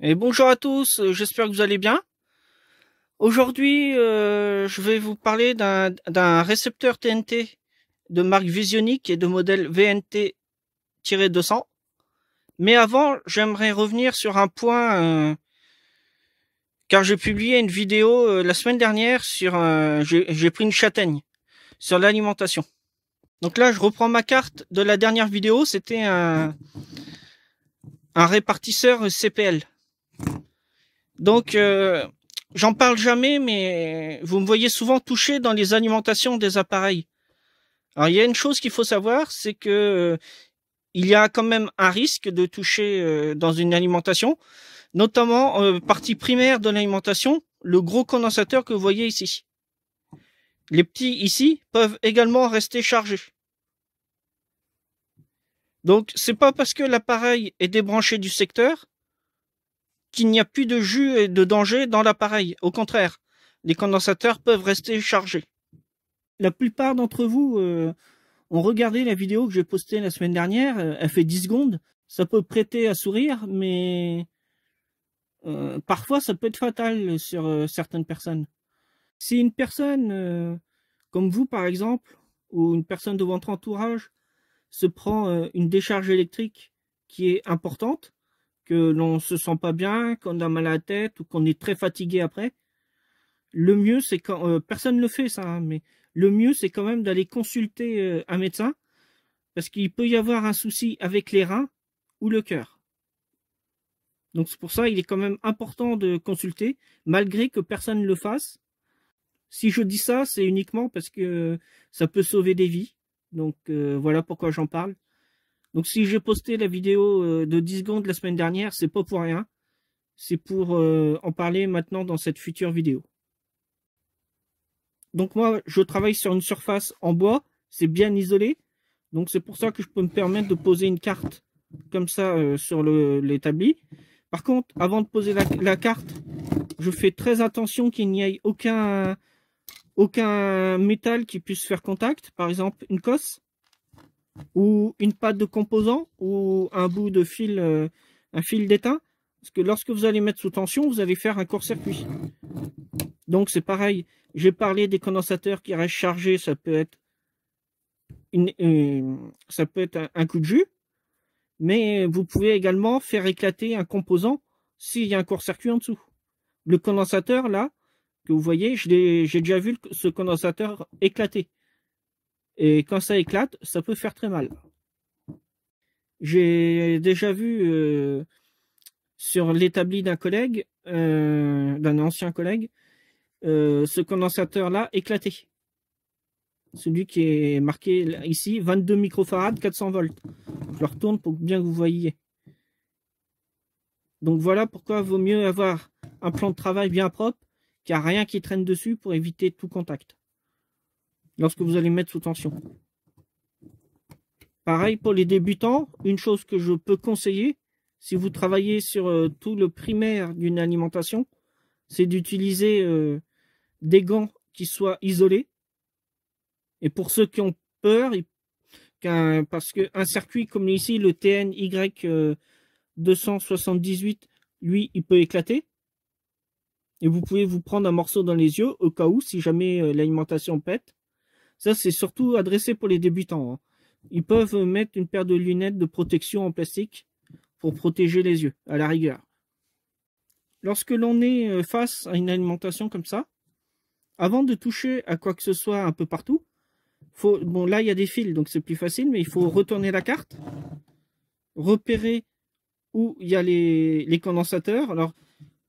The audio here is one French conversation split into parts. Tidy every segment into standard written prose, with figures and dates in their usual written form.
Et bonjour à tous, j'espère que vous allez bien. Aujourd'hui, je vais vous parler d'un récepteur TNT de marque Visionic et de modèle VNT-200. Mais avant, j'aimerais revenir sur un point, car j'ai publié une vidéo la semaine dernière sur j'ai pris une châtaigne sur l'alimentation. Donc là, je reprends ma carte de la dernière vidéo, c'était un répartisseur CPL. Donc, j'en parle jamais, mais vous me voyez souvent toucher dans les alimentations des appareils. Alors, il y a une chose qu'il faut savoir, c'est que il y a quand même un risque de toucher dans une alimentation, notamment partie primaire de l'alimentation, le gros condensateur que vous voyez ici. Les petits ici peuvent également rester chargés. Donc, c'est pas parce que l'appareil est débranché du secteur qu'il n'y a plus de jus et de danger dans l'appareil. Au contraire, les condensateurs peuvent rester chargés. La plupart d'entre vous ont regardé la vidéo que j'ai postée la semaine dernière. Elle fait 10 secondes. Ça peut prêter à sourire, mais parfois ça peut être fatal sur certaines personnes. Si une personne comme vous, par exemple, ou une personne de votre entourage se prend une décharge électrique qui est importante, que l'on se sent pas bien, qu'on a mal à la tête ou qu'on est très fatigué après, le mieux c'est quand personne ne le fait ça, hein, mais le mieux c'est quand même d'aller consulter un médecin parce qu'il peut y avoir un souci avec les reins ou le cœur. Donc c'est pour ça il est quand même important de consulter malgré que personne ne le fasse. Si je dis ça, c'est uniquement parce que ça peut sauver des vies. Donc voilà pourquoi j'en parle. Donc si j'ai posté la vidéo de 10 secondes la semaine dernière, c'est pas pour rien. C'est pour en parler maintenant dans cette future vidéo. Donc moi, je travaille sur une surface en bois, c'est bien isolé. Donc c'est pour ça que je peux me permettre de poser une carte comme ça sur l'établi. Par contre, avant de poser la carte, je fais très attention qu'il n'y ait aucun métal qui puisse faire contact. Par exemple, une cosse ou une patte de composant ou un bout de fil, un fil d'étain. Parce que lorsque vous allez mettre sous tension, vous allez faire un court-circuit. Donc c'est pareil. J'ai parlé des condensateurs qui restent chargés, ça peut être un coup de jus, mais vous pouvez également faire éclater un composant s'il y a un court-circuit en dessous. Le condensateur là, que vous voyez, j'ai déjà vu ce condensateur éclater. Et quand ça éclate, ça peut faire très mal. J'ai déjà vu sur l'établi d'un collègue, d'un ancien collègue, ce condensateur-là éclater. Celui qui est marqué ici, 22 microfarad, 400 volts. Je le retourne pour bien que vous voyiez. Donc voilà pourquoi il vaut mieux avoir un plan de travail bien propre, qu'il n'y a rien qui traîne dessus pour éviter tout contact. Lorsque vous allez mettre sous tension. Pareil pour les débutants, une chose que je peux conseiller, si vous travaillez sur tout le primaire d'une alimentation, c'est d'utiliser des gants qui soient isolés. Et pour ceux qui ont peur, parce qu'un circuit comme ici, le TNY 278, lui, il peut éclater. Et vous pouvez vous prendre un morceau dans les yeux au cas où, si jamais l'alimentation pète. Ça, c'est surtout adressé pour les débutants, hein. Ils peuvent mettre une paire de lunettes de protection en plastique pour protéger les yeux, à la rigueur. Lorsque l'on est face à une alimentation comme ça, avant de toucher à quoi que ce soit un peu partout, bon là il y a des fils donc c'est plus facile, mais il faut retourner la carte, repérer où il y a les condensateurs. Alors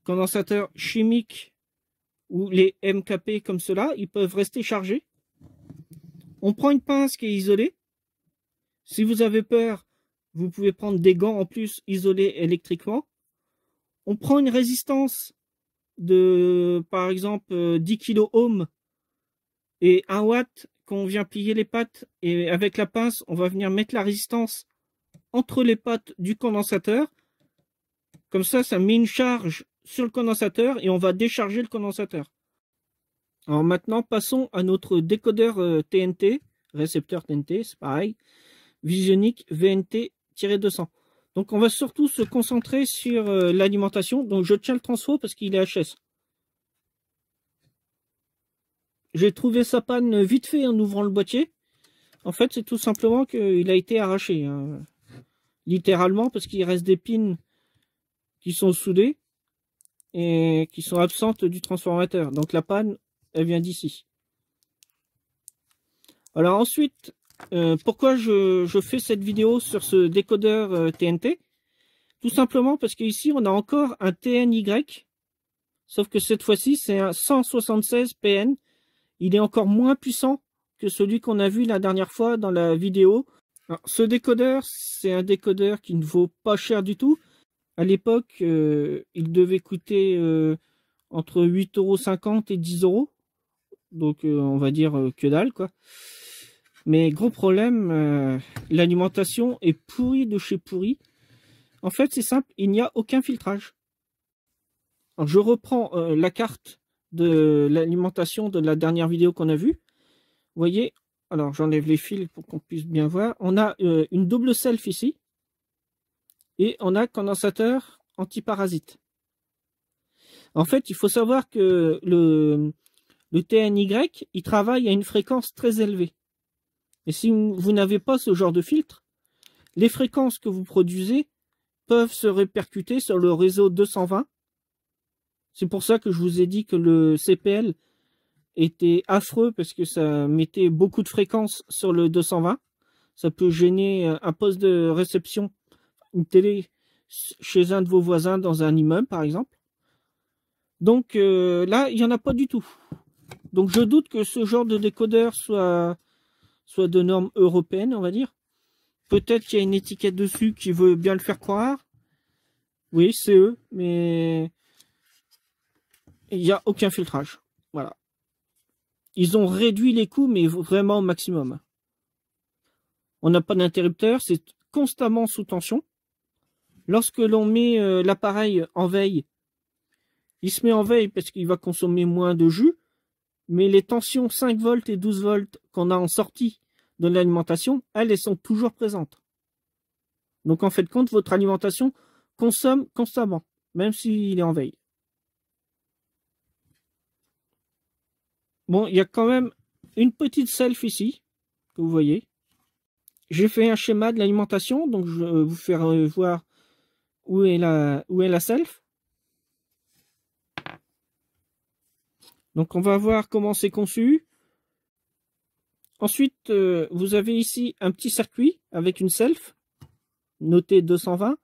condensateurs chimiques ou les MKP comme cela, ils peuvent rester chargés. On prend une pince qui est isolée. Si vous avez peur, vous pouvez prendre des gants en plus isolés électriquement. On prend une résistance de par exemple 10 kOhms et 1 watt qu'on vient plier les pattes, et avec la pince on va venir mettre la résistance entre les pattes du condensateur. Comme ça met une charge sur le condensateur et on va décharger le condensateur. Alors maintenant passons à notre décodeur TNT, récepteur TNT, c'est pareil, Visionic VNT-200. Donc on va surtout se concentrer sur l'alimentation. Donc je tiens le transfo parce qu'il est HS. J'ai trouvé sa panne vite fait en ouvrant le boîtier. En fait, c'est tout simplement qu'il a été arraché. Hein. Littéralement, parce qu'il reste des pins qui sont soudées et qui sont absentes du transformateur. Donc la panne, elle vient d'ici. Alors ensuite, pourquoi je fais cette vidéo sur ce décodeur TNT? Tout simplement parce qu'ici, on a encore un TNY. Sauf que cette fois-ci, c'est un 176 PN. Il est encore moins puissant que celui qu'on a vu la dernière fois dans la vidéo. Alors, ce décodeur, c'est un décodeur qui ne vaut pas cher du tout. À l'époque, il devait coûter entre 8,50 € et 10 €. Donc, on va dire que dalle, quoi. Mais gros problème, l'alimentation est pourrie de chez pourri. En fait, c'est simple, il n'y a aucun filtrage. Alors, je reprends la carte de l'alimentation de la dernière vidéo qu'on a vue. Vous voyez, alors j'enlève les fils pour qu'on puisse bien voir. On a une double self ici. Et on a condensateur antiparasite. En fait, il faut savoir que le TNY, il travaille à une fréquence très élevée. Et si vous n'avez pas ce genre de filtre, les fréquences que vous produisez peuvent se répercuter sur le réseau 220. C'est pour ça que je vous ai dit que le CPL était affreux parce que ça mettait beaucoup de fréquences sur le 220. Ça peut gêner un poste de réception, une télé chez un de vos voisins dans un immeuble par exemple. Donc là, il n'y en a pas du tout. Donc je doute que ce genre de décodeur soit de normes européennes, on va dire. Peut-être qu'il y a une étiquette dessus qui veut bien le faire croire. Oui, c'est eux, mais il n'y a aucun filtrage. Voilà. Ils ont réduit les coûts, mais vraiment au maximum. On n'a pas d'interrupteur, c'est constamment sous tension. Lorsque l'on met l'appareil en veille, il se met en veille parce qu'il va consommer moins de jus, mais les tensions 5 volts et 12 volts qu'on a en sortie de l'alimentation, elles sont toujours présentes. Donc en fait compte, votre alimentation consomme constamment, même s'il est en veille. Bon, il y a quand même une petite self ici, que vous voyez. J'ai fait un schéma de l'alimentation, donc je vais vous faire voir où est la self. Donc on va voir comment c'est conçu. Ensuite, vous avez ici un petit circuit avec une self, noté 220.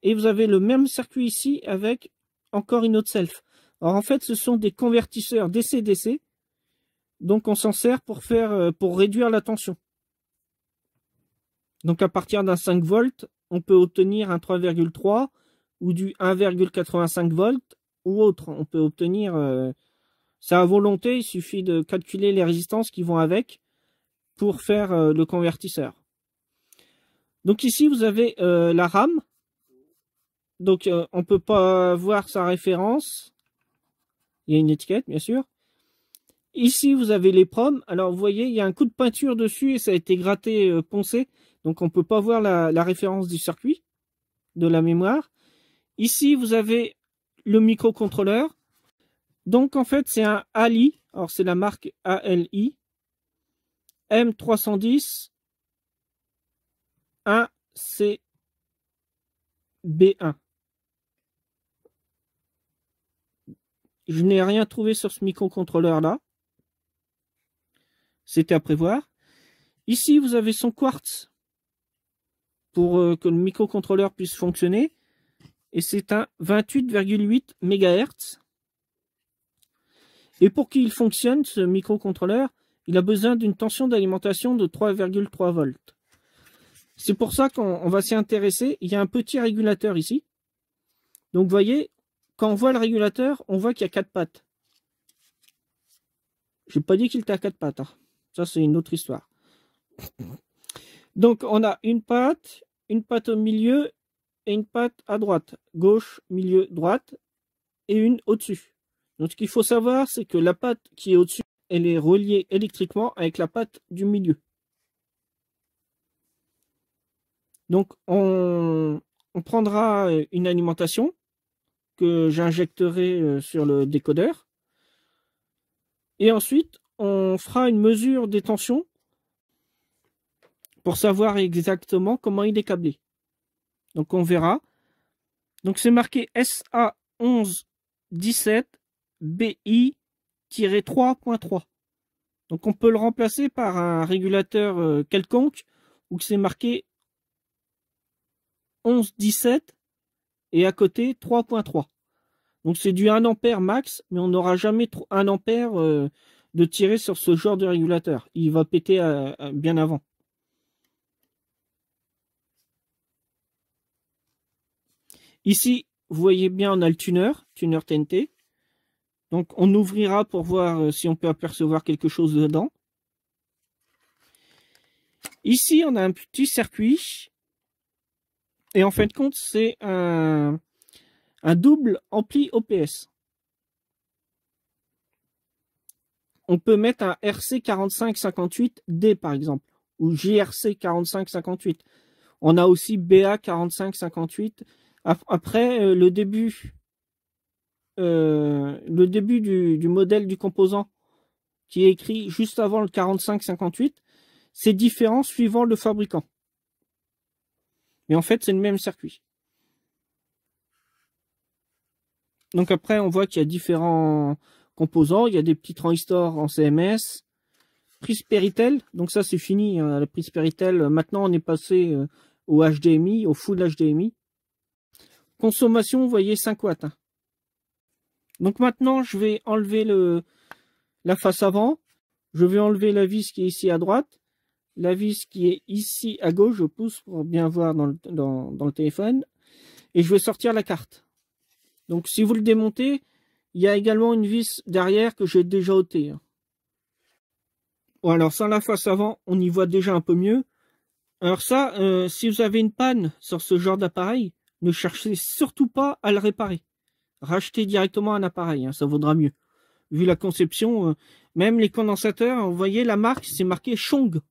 Et vous avez le même circuit ici avec encore une autre self. Alors en fait, ce sont des convertisseurs DC-DC. Donc on s'en sert pour réduire la tension. Donc à partir d'un 5 volts, on peut obtenir un 3,3 ou du 1,85 volts ou autre. On peut obtenir, c'est à volonté, il suffit de calculer les résistances qui vont avec pour faire le convertisseur. Donc ici vous avez la RAM. Donc on ne peut pas voir sa référence. Il y a une étiquette bien sûr. Ici, vous avez les proms. Alors, vous voyez, il y a un coup de peinture dessus et ça a été gratté, poncé. Donc, on ne peut pas voir la référence du circuit, de la mémoire. Ici, vous avez le microcontrôleur. Donc, en fait, c'est un ALI. Alors, c'est la marque ALI. M310 1CB1. Je n'ai rien trouvé sur ce microcontrôleur-là. C'était à prévoir. Ici, vous avez son quartz pour que le microcontrôleur puisse fonctionner. Et c'est un 28,8 MHz. Et pour qu'il fonctionne, ce microcontrôleur, il a besoin d'une tension d'alimentation de 3,3 volts. C'est pour ça qu'on va s'y intéresser. Il y a un petit régulateur ici. Donc, vous voyez, quand on voit le régulateur, on voit qu'il y a 4 pattes. Je n'ai pas dit qu'il était à 4 pattes. Hein. Ça, c'est une autre histoire. Donc, on a une patte au milieu et une patte à droite. Gauche, milieu, droite et une au-dessus. Donc, ce qu'il faut savoir, c'est que la patte qui est au-dessus, elle est reliée électriquement avec la patte du milieu. Donc, on on prendra une alimentation que j'injecterai sur le décodeur. Et ensuite, on fera une mesure des tensions pour savoir exactement comment il est câblé. Donc on verra. Donc c'est marqué SA1117 BI-3.3. Donc on peut le remplacer par un régulateur quelconque où c'est marqué 1117 et à côté 3.3. Donc c'est du 1 ampère max, mais on n'aura jamais 1 ampère de tirer sur ce genre de régulateur. Il va péter bien avant. Ici, vous voyez bien, on a le tuner TNT. Donc on ouvrira pour voir si on peut apercevoir quelque chose dedans. Ici, on a un petit circuit. Et en fin de compte, c'est un double ampli OPS. On peut mettre un RC4558D par exemple, ou JRC4558. On a aussi BA4558. Après, le début du modèle du composant qui est écrit juste avant le 4558, c'est différent suivant le fabricant. Mais en fait, c'est le même circuit. Donc après, on voit qu'il y a différents composants. Il y a des petits transistors en CMS. Prise Péritel, donc ça c'est fini, hein, la prise Péritel. Maintenant, on est passé au HDMI, au full HDMI. Consommation, vous voyez, 5 watts. Hein. Donc maintenant, je vais enlever la face avant. Je vais enlever la vis qui est ici à droite. La vis qui est ici à gauche. Je pousse pour bien voir dans le téléphone. Et je vais sortir la carte. Donc si vous le démontez, il y a également une vis derrière que j'ai déjà ôtée. Hein. Bon, alors sans la face avant, on y voit déjà un peu mieux. Alors ça, si vous avez une panne sur ce genre d'appareil, ne cherchez surtout pas à le réparer. Rachetez directement un appareil, hein, ça vaudra mieux. Vu la conception, même les condensateurs, vous voyez la marque, c'est marqué Chong.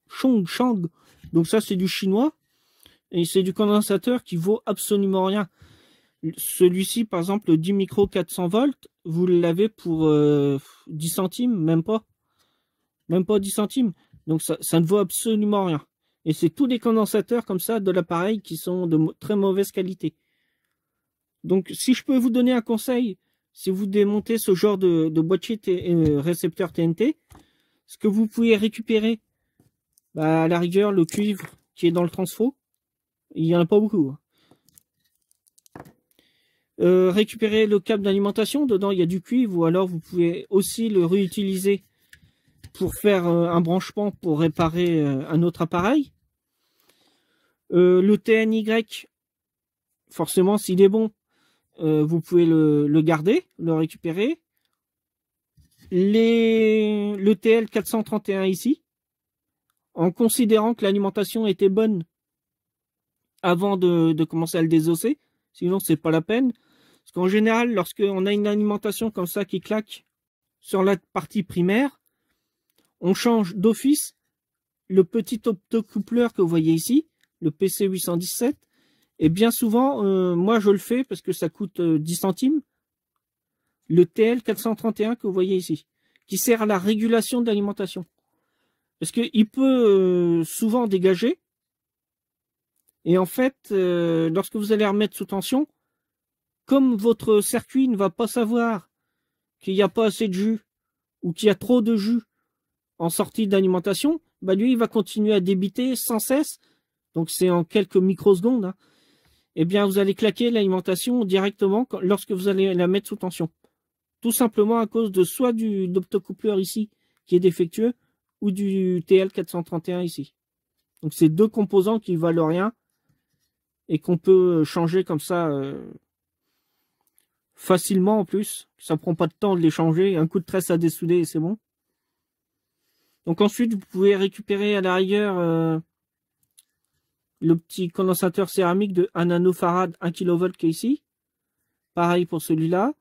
Chong. Donc ça, c'est du chinois. Et c'est du condensateur qui vaut absolument rien. Celui-ci, par exemple, le 10 micro 400 volts, vous l'avez pour 10 centimes, même pas. Même pas 10 centimes. Donc ça ne vaut absolument rien. Et c'est tous les condensateurs comme ça de l'appareil qui sont de très mauvaise qualité. Donc si je peux vous donner un conseil, si vous démontez ce genre de boîtier récepteur TNT, ce que vous pouvez récupérer, à la rigueur, le cuivre qui est dans le transfo, il n'y en a pas beaucoup. Récupérer le câble d'alimentation, dedans il y a du cuivre, ou alors vous pouvez aussi le réutiliser pour faire un branchement pour réparer un autre appareil. Le TNY, forcément s'il est bon, vous pouvez le garder, le récupérer. Le TL 431 ici, en considérant que l'alimentation était bonne avant de commencer à le désosser, sinon c'est pas la peine. Parce qu'en général, lorsqu'on a une alimentation comme ça qui claque sur la partie primaire, on change d'office le petit optocoupleur que vous voyez ici, le PC817. Et bien souvent, moi je le fais parce que ça coûte 10 centimes. Le TL431 que vous voyez ici, qui sert à la régulation de l'alimentation. Parce qu'il peut souvent dégager. Et en fait, lorsque vous allez remettre sous tension, comme votre circuit ne va pas savoir qu'il n'y a pas assez de jus ou qu'il y a trop de jus en sortie d'alimentation, lui, il va continuer à débiter sans cesse. Donc, c'est en quelques microsecondes. Hein. Eh bien, vous allez claquer l'alimentation directement lorsque vous allez la mettre sous tension. Tout simplement à cause de soit du optocoupleur ici qui est défectueux ou du TL431 ici. Donc, c'est deux composants qui valent rien et qu'on peut changer comme ça facilement en plus. Ça prend pas de temps de les changer. Un coup de tresse à dessouder et c'est bon. Donc ensuite, vous pouvez récupérer à la rigueur le petit condensateur céramique de 1 nanofarad 1 kV qui est ici. Pareil pour celui-là.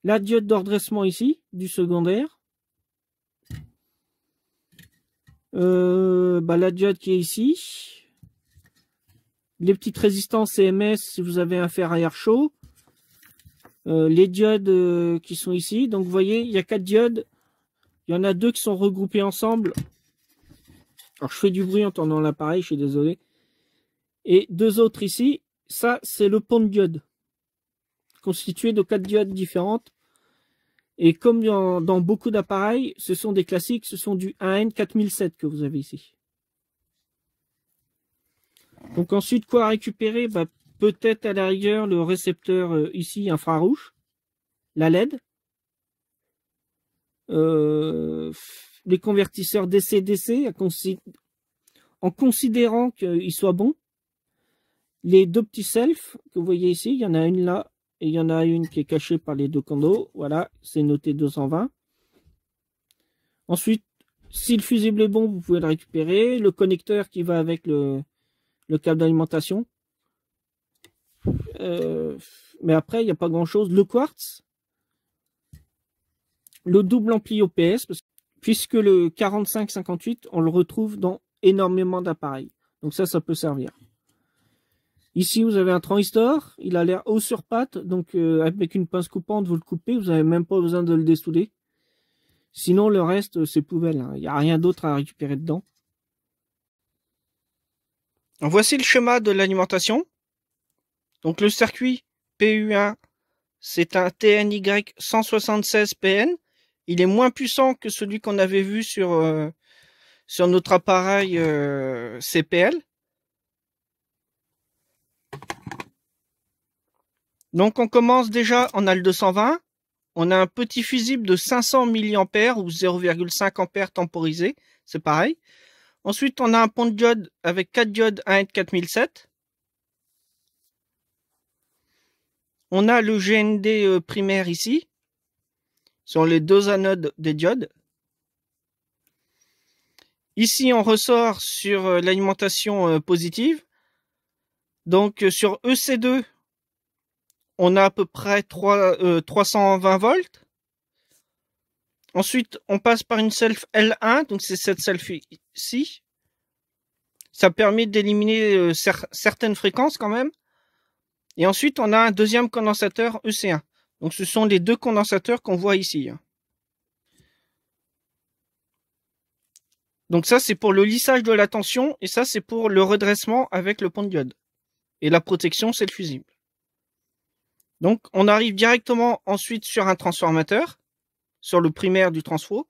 La diode de redressement ici, du secondaire. La diode qui est ici. les petites résistances CMS si vous avez un fer à air chaud. Les diodes qui sont ici. Donc vous voyez, il y a 4 diodes. Il y en a 2 qui sont regroupées ensemble. Alors je fais du bruit en tournant l'appareil, je suis désolé. Et 2 autres ici. Ça, c'est le pont de diode, constitué de 4 diodes différentes. Et comme dans beaucoup d'appareils, ce sont des classiques, ce sont du 1N4007 que vous avez ici. Donc ensuite, quoi récupérer? Bah, peut-être à la rigueur le récepteur ici infrarouge, la LED, les convertisseurs DC-DC en considérant qu'ils soient bons. Les 2 petits selfs que vous voyez ici, il y en a une là et il y en a une qui est cachée par les 2 condos. Voilà, c'est noté 220. Ensuite, si le fusible est bon, vous pouvez le récupérer. Le connecteur qui va avec le câble d'alimentation. Mais après, il n'y a pas grand-chose. Le quartz. Le double ampli OPS, puisque le 45-58, on le retrouve dans énormément d'appareils. Donc ça peut servir. Ici, vous avez un transistor. Il a l'air haut sur patte. Donc avec une pince coupante, vous le coupez. Vous n'avez même pas besoin de le dessouder. Sinon, le reste, c'est poubelle. Il n'y a rien d'autre à récupérer dedans. Voici le schéma de l'alimentation. Donc le circuit PU1, c'est un TNY 176PN. Il est moins puissant que celui qu'on avait vu sur notre appareil CPL. Donc on commence déjà, on a le 220. On a un petit fusible de 500 mA ou 0,5 A temporisé. C'est pareil. Ensuite, on a un pont de diode avec 4 diodes 1N4007. On a le GND primaire ici, sur les 2 anodes des diodes. Ici, on ressort sur l'alimentation positive. Donc, sur EC2, on a à peu près 320 volts. Ensuite, on passe par une self L1, donc c'est cette self ici. Ça permet d'éliminer certaines fréquences quand même. Et ensuite, on a un deuxième condensateur EC1. Donc, ce sont les 2 condensateurs qu'on voit ici. Donc ça, c'est pour le lissage de la tension. Et ça, c'est pour le redressement avec le pont de diode. Et la protection, c'est le fusible. Donc, on arrive directement ensuite sur un transformateur, sur le primaire du transfo.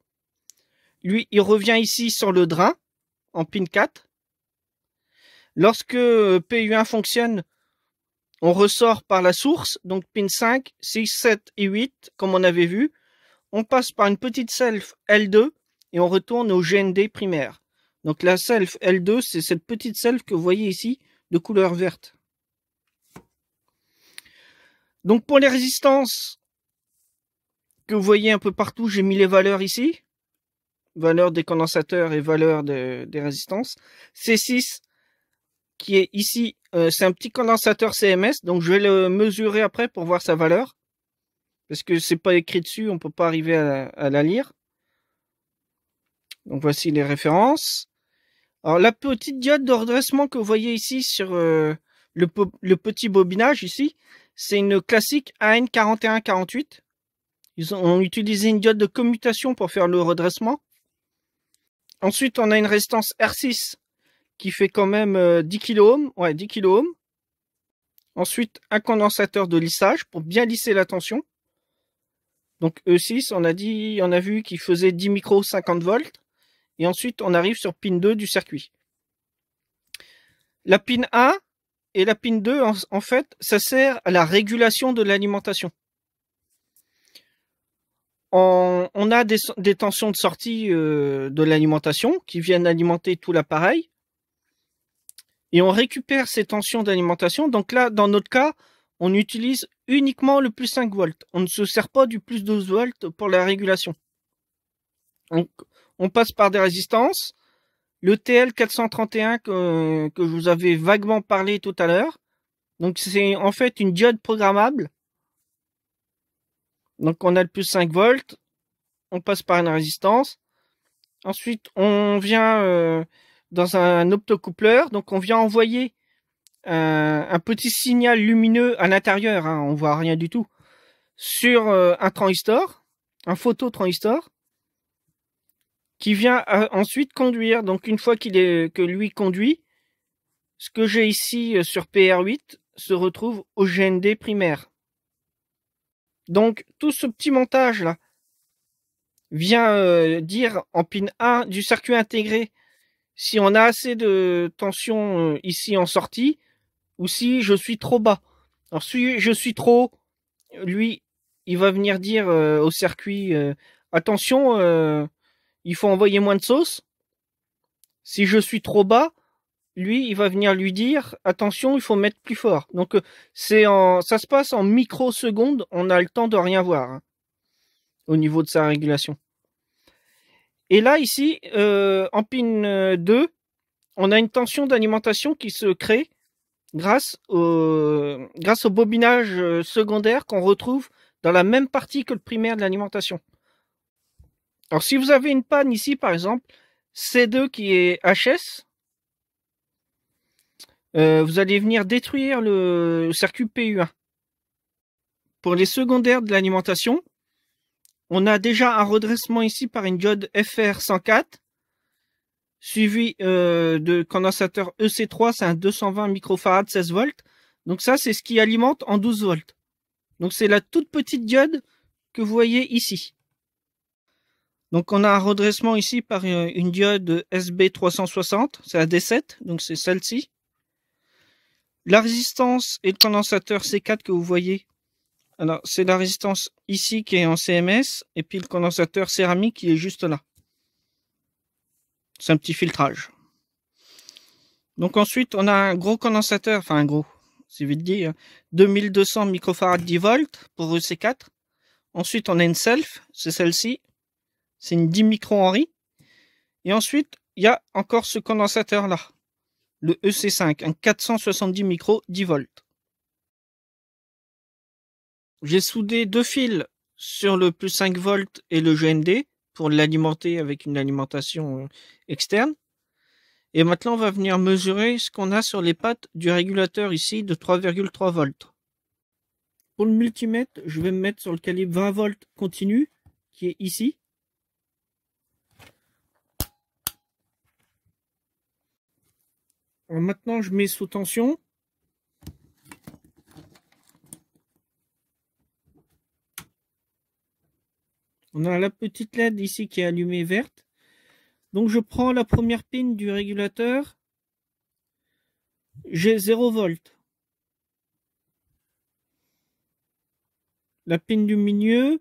Lui, il revient ici sur le drain, en pin 4. Lorsque PU1 fonctionne, on ressort par la source, donc pin 5, 6, 7 et 8, comme on avait vu. On passe par une petite self L2 et on retourne au GND primaire. Donc la self L2, c'est cette petite self que vous voyez ici, de couleur verte. Donc pour les résistances que vous voyez un peu partout, j'ai mis les valeurs ici. Valeur des condensateurs et valeur des résistances. C6, qui est ici, c'est un petit condensateur CMS, donc je vais le mesurer après pour voir sa valeur. Parce que c'est pas écrit dessus, on peut pas arriver à la lire. Donc voici les références. Alors la petite diode de redressement que vous voyez ici sur le petit bobinage ici, c'est une classique AN4148. Ils ont utilisé une diode de commutation pour faire le redressement. Ensuite, on a une résistance R6 qui fait quand même 10 kΩ. Ouais, 10 kΩ. Ensuite, un condensateur de lissage pour bien lisser la tension. Donc E6, on a vu qu'il faisait 10 micros 50 volts. Et ensuite, on arrive sur pin 2 du circuit. La pin 1 et la pin 2, en fait, ça sert à la régulation de l'alimentation. On a des tensions de sortie de l'alimentation qui viennent alimenter tout l'appareil. Et on récupère ces tensions d'alimentation. Donc là, dans notre cas, on utilise uniquement le plus 5 volts. On ne se sert pas du plus 12 volts pour la régulation. Donc, on passe par des résistances. Le TL431 que je vous avais vaguement parlé tout à l'heure. Donc c'est en fait une diode programmable. Donc on a le plus 5 volts. On passe par une résistance. Ensuite, on vient dans un optocoupleur. Donc on vient envoyer un petit signal lumineux à l'intérieur, hein, on voit rien du tout, sur un transistor, un phototransistor, qui vient ensuite conduire. Donc une fois que lui conduit, ce que j'ai ici sur PR8 se retrouve au GND primaire. Donc tout ce petit montage là vient dire en pin 1 du circuit intégré si on a assez de tension ici en sortie ou si je suis trop bas. Alors si je suis trop haut, lui il va venir dire au circuit attention, il faut envoyer moins de sauce. Si je suis trop bas, lui il va venir lui dire attention, il faut mettre plus fort. Donc ça se passe en microsecondes, on a le temps de rien voir hein, au niveau de sa régulation. Et là ici en pin 2, on a une tension d'alimentation qui se crée grâce au bobinage secondaire qu'on retrouve dans la même partie que le primaire de l'alimentation. Alors si vous avez une panne ici par exemple, C2 qui est HS, vous allez venir détruire le circuit PU1. Pour les secondaires de l'alimentation, on a déjà un redressement ici par une diode FR104, suivi de condensateur EC3, c'est un 220 microfarad 16 volts. Donc ça, c'est ce qui alimente en 12 volts. Donc c'est la toute petite diode que vous voyez ici. Donc on a un redressement ici par une diode SB360, c'est la D7, donc c'est celle-ci. La résistance et le condensateur C4 que vous voyez, alors c'est la résistance ici qui est en CMS, et puis le condensateur céramique qui est juste là. C'est un petit filtrage. Donc ensuite on a un gros condensateur, enfin un gros, c'est vite dit, 2200 microfarad 10 volts pour EC4. Ensuite on a une self, c'est celle-ci, c'est une 10 micro-Henry. Et ensuite il y a encore ce condensateur là, le EC5, un 470 micro 10 volts. J'ai soudé deux fils sur le plus 5 volts et le GND pour l'alimenter avec une alimentation externe. Et maintenant, on va venir mesurer ce qu'on a sur les pattes du régulateur ici de 3,3 volts. Pour le multimètre, je vais me mettre sur le calibre 20 volts continu qui est ici. Alors maintenant, je mets sous tension. On a la petite LED ici qui est allumée verte. Donc je prends la première pin du régulateur. J'ai 0 volts. La pin du milieu,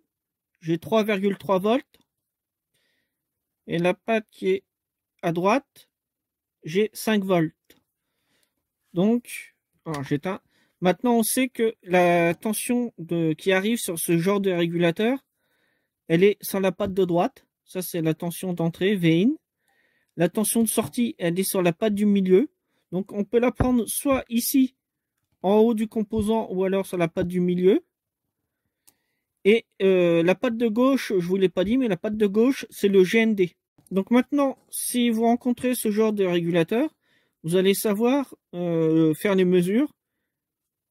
j'ai 3,3 volts. Et la patte qui est à droite, j'ai 5 volts. Donc, alors j'éteins. Maintenant, on sait que la tension qui arrive sur ce genre de régulateur, elle est sur la patte de droite. Ça, c'est la tension d'entrée, V-in. La tension de sortie, elle est sur la patte du milieu. Donc, on peut la prendre soit ici, en haut du composant, ou alors sur la patte du milieu. Et la patte de gauche, je ne vous l'ai pas dit, mais la patte de gauche, c'est le GND. Donc maintenant, si vous rencontrez ce genre de régulateur, vous allez savoir faire les mesures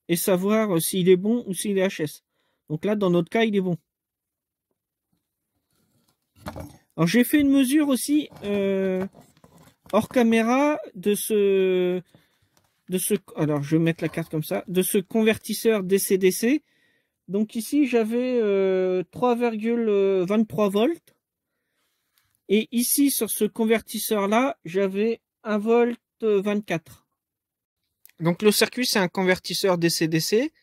et savoir s'il est bon ou s'il est HS. Donc là, dans notre cas, il est bon. Alors j'ai fait une mesure aussi hors caméra de ce alors je vais mettre la carte comme ça, de ce convertisseur DC-DC. Donc ici j'avais 3,23 volts. Et ici sur ce convertisseur là, j'avais 1 volt 24. Donc le circuit c'est un convertisseur DC-DC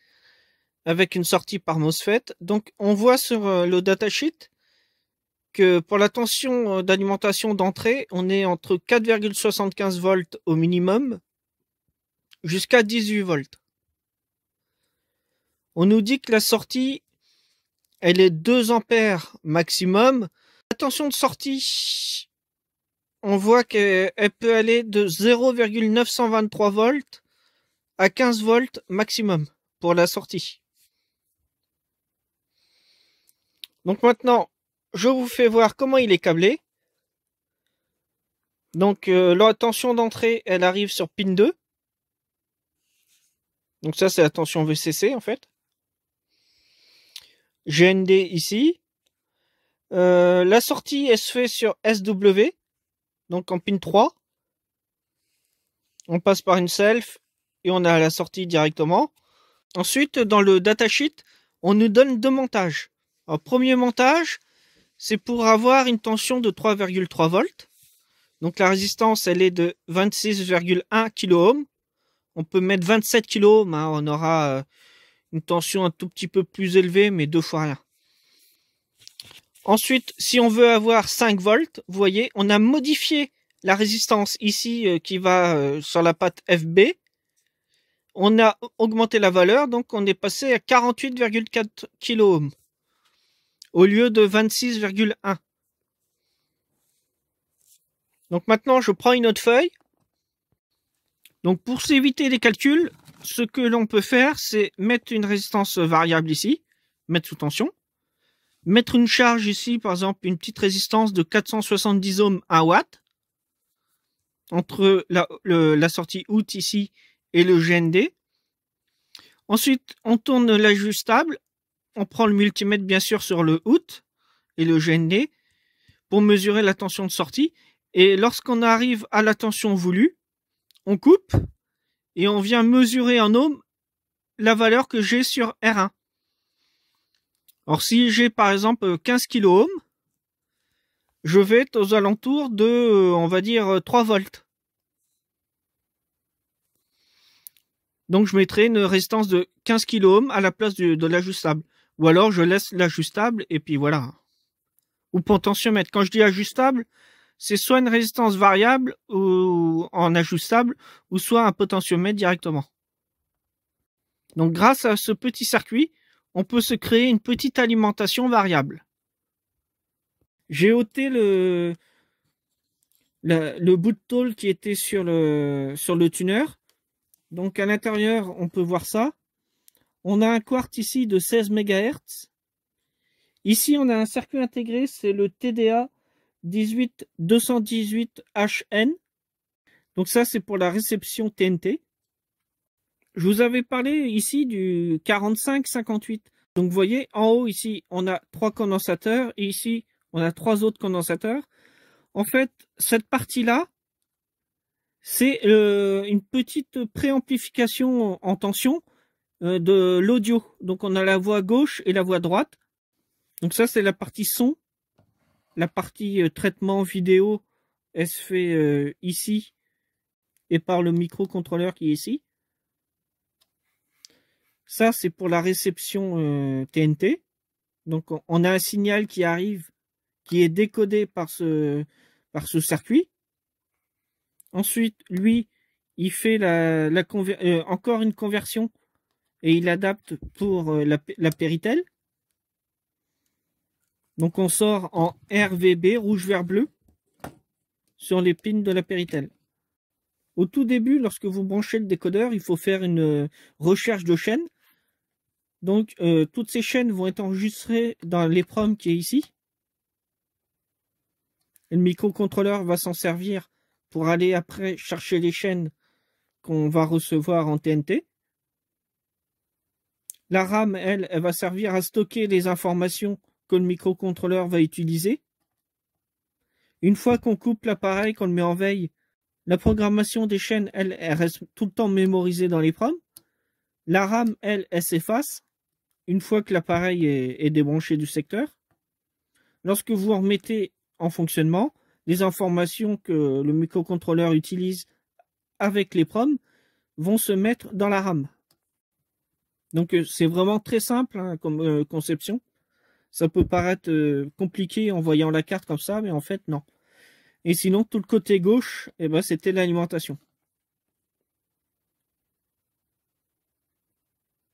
avec une sortie par MOSFET. Donc on voit sur le datasheet que pour la tension d'alimentation d'entrée, on est entre 4,75 volts au minimum jusqu'à 18 volts. On nous dit que la sortie, elle est 2 ampères maximum. La tension de sortie, on voit qu'elle peut aller de 0,923 volts à 15 volts maximum pour la sortie. Donc maintenant, je vous fais voir comment il est câblé. Donc la tension d'entrée, elle arrive sur pin 2. Donc ça, c'est la tension VCC, en fait. GND ici. La sortie, elle se fait sur SW, donc en pin 3. On passe par une self et on a la sortie directement. Ensuite, dans le datasheet, on nous donne deux montages. Alors, premier montage, c'est pour avoir une tension de 3,3 volts. Donc la résistance, elle est de 26,1 kΩ. On peut mettre 27 kΩ, hein, on aura une tension un tout petit peu plus élevée, mais deux fois rien. Ensuite, si on veut avoir 5 volts, vous voyez, on a modifié la résistance ici qui va sur la patte FB. On a augmenté la valeur, donc on est passé à 48,4 kΩ au lieu de 26,1. Donc maintenant, je prends une autre feuille. Donc pour s'éviter les calculs, ce que l'on peut faire, c'est mettre une résistance variable ici, mettre sous tension, mettre une charge ici, par exemple une petite résistance de 470 ohms à 1 watt, entre la sortie out ici et le GND. Ensuite, on tourne l'ajustable, on prend le multimètre bien sûr sur le out et le GND pour mesurer la tension de sortie. Et lorsqu'on arrive à la tension voulue, on coupe et on vient mesurer en ohms la valeur que j'ai sur R1. Alors si j'ai par exemple 15 kΩ, je vais être aux alentours de, on va dire, 3 volts. Donc je mettrai une résistance de 15 kΩ à la place de l'ajustable. Ou alors je laisse l'ajustable et puis voilà. Ou potentiomètre. Quand je dis ajustable, c'est soit une résistance variable ou en ajustable, ou soit un potentiomètre directement. Donc grâce à ce petit circuit, on peut se créer une petite alimentation variable. J'ai ôté le bout de tôle qui était sur le tuner. Donc à l'intérieur, on peut voir ça. On a un quartz ici de 16 MHz. Ici, on a un circuit intégré, c'est le TDA 18218HN. Donc ça, c'est pour la réception TNT. Je vous avais parlé ici du 4558. Donc vous voyez, en haut ici, on a 3 condensateurs et ici, on a 3 autres condensateurs. En fait, cette partie-là, c'est une petite préamplification en tension de l'audio. Donc on a la voix gauche et la voix droite. Donc ça, c'est la partie son. La partie traitement vidéo, elle se fait ici et par le microcontrôleur qui est ici. Ça, c'est pour la réception TNT. Donc, on a un signal qui arrive, qui est décodé par ce circuit. Ensuite, lui, il fait encore une conversion et il adapte pour la Péritel. Donc, on sort en RVB, rouge, vert, bleu, sur les pins de la Péritel. Au tout début, lorsque vous branchez le décodeur, il faut faire une recherche de chaînes. Donc, toutes ces chaînes vont être enregistrées dans l'EPROM qui est ici. Le microcontrôleur va s'en servir pour aller après chercher les chaînes qu'on va recevoir en TNT. La RAM, elle va servir à stocker les informations que le microcontrôleur va utiliser. Une fois qu'on coupe l'appareil, qu'on le met en veille, la programmation des chaînes, elle reste tout le temps mémorisée dans l'EPROM. La RAM, elle s'efface une fois que l'appareil est débranché du secteur. Lorsque vous remettez en fonctionnement, les informations que le microcontrôleur utilise avec l'EPROM vont se mettre dans la RAM. Donc c'est vraiment très simple hein, comme conception. Ça peut paraître compliqué en voyant la carte comme ça, mais en fait non. Et sinon, tout le côté gauche, eh ben, c'était l'alimentation.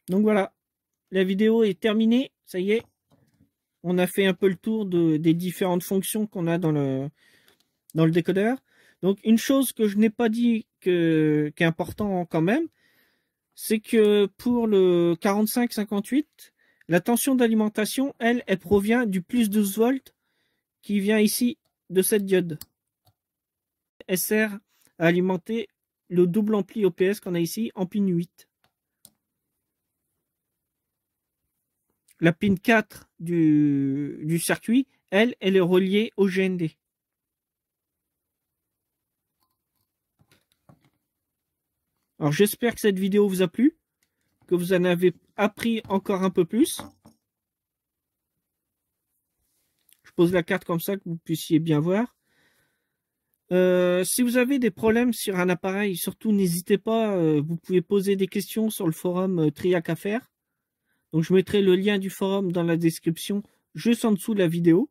Donc voilà, la vidéo est terminée, ça y est. On a fait un peu le tour des différentes fonctions qu'on a dans le décodeur. Donc une chose que je n'ai pas dit qui est important quand même, c'est que pour le 4558, la tension d'alimentation, elle provient du plus 12 volts qui vient ici de cette diode. Elle sert à alimenter le double ampli OPS qu'on a ici en pin 8. la pin 4 du circuit, elle est reliée au GND. Alors j'espère que cette vidéo vous a plu, que vous en avez appris encore un peu plus. Je pose la carte comme ça que vous puissiez bien voir. Si vous avez des problèmes sur un appareil, surtout n'hésitez pas, vous pouvez poser des questions sur le forum Triac Affaires. Donc je mettrai le lien du forum dans la description, juste en dessous de la vidéo.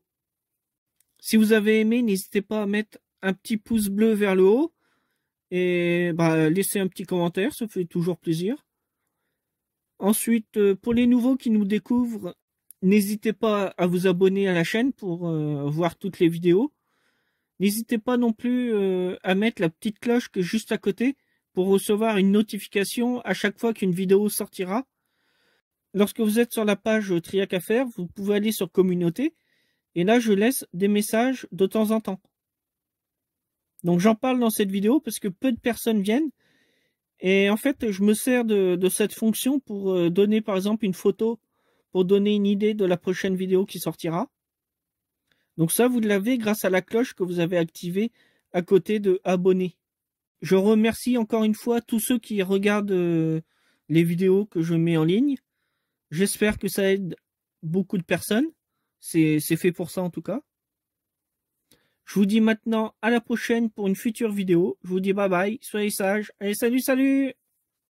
Si vous avez aimé, n'hésitez pas à mettre un petit pouce bleu vers le haut et laisser un petit commentaire, ça fait toujours plaisir. Ensuite, pour les nouveaux qui nous découvrent, n'hésitez pas à vous abonner à la chaîne pour voir toutes les vidéos. N'hésitez pas non plus à mettre la petite cloche qui est juste à côté pour recevoir une notification à chaque fois qu'une vidéo sortira. Lorsque vous êtes sur la page Triac Affaires, vous pouvez aller sur Communauté et là je laisse des messages de temps en temps. Donc j'en parle dans cette vidéo parce que peu de personnes viennent et en fait je me sers de cette fonction pour donner par exemple une photo pour donner une idée de la prochaine vidéo qui sortira. Donc ça, vous l'avez grâce à la cloche que vous avez activée à côté de abonner. Je remercie encore une fois tous ceux qui regardent les vidéos que je mets en ligne. J'espère que ça aide beaucoup de personnes. C'est fait pour ça en tout cas. Je vous dis maintenant à la prochaine pour une future vidéo. Je vous dis bye bye, soyez sages. Allez, salut, salut!